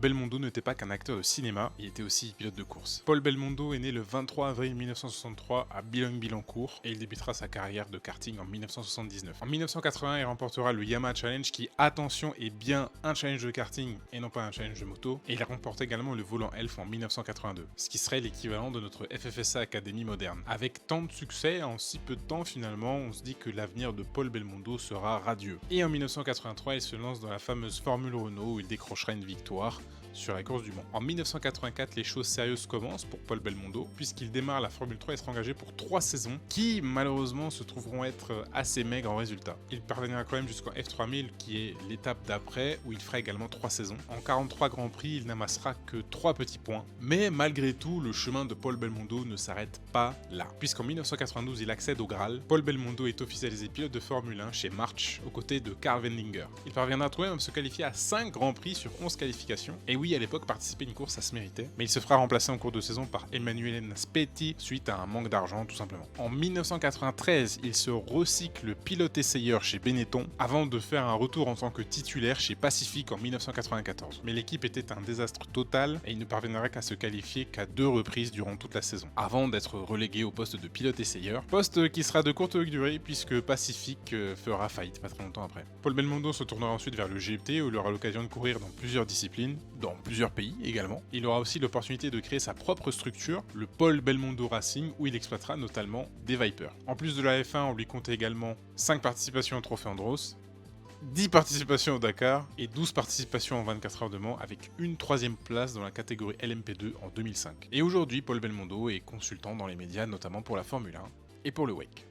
Belmondo n'était pas qu'un acteur de cinéma, il était aussi pilote de course. Paul Belmondo est né le 23 avril 1963 à Boulogne-Billancourt et il débutera sa carrière de karting en 1979. En 1980, il remportera le Yamaha Challenge qui, attention, est bien un challenge de karting et non pas un challenge de moto. Et il remporte également le volant Elf en 1982, ce qui serait l'équivalent de notre FFSA Academy moderne. Avec tant de succès, en si peu de temps finalement, on se dit que l'avenir de Paul Belmondo sera radieux. Et en 1983, il se lance dans la fameuse Formule Renault où il décrochera une victoire sur la course du Mans. En 1984, les choses sérieuses commencent pour Paul Belmondo, puisqu'il démarre la Formule 3 et sera engagé pour 3 saisons, qui malheureusement se trouveront être assez maigres en résultat. Il parviendra quand même jusqu'en F3000, qui est l'étape d'après, où il fera également 3 saisons. En 43 Grands Prix, il n'amassera que 3 petits points, mais malgré tout, le chemin de Paul Belmondo ne s'arrête pas là, puisqu'en 1992, il accède au Graal. Paul Belmondo est officialisé pilote de Formule 1 chez March, aux côtés de Karl Wendlinger. Il parviendra tout de même à se qualifier à 5 Grands Prix sur 11 qualifications, et oui, à l'époque, participer à une course, ça se méritait. Mais il se fera remplacer en cours de saison par Emanuele Naspetti suite à un manque d'argent, tout simplement. En 1993, il se recycle pilote-essayeur chez Benetton avant de faire un retour en tant que titulaire chez Pacific en 1994. Mais l'équipe était un désastre total et il ne parviendra qu'à se qualifier qu'à 2 reprises durant toute la saison, avant d'être relégué au poste de pilote-essayeur, poste qui sera de courte durée puisque Pacific fera faillite pas très longtemps après. Paul Belmondo se tournera ensuite vers le GT où il aura l'occasion de courir dans plusieurs disciplines, dans plusieurs pays également. Il aura aussi l'opportunité de créer sa propre structure, le Paul Belmondo Racing, où il exploitera notamment des Vipers. En plus de la F1, on lui comptait également 5 participations au Trophée Andros, 10 participations au Dakar et 12 participations en 24 heures de Mans avec une 3ème place dans la catégorie LMP2 en 2005. Et aujourd'hui, Paul Belmondo est consultant dans les médias, notamment pour la Formule 1 et pour le WEC.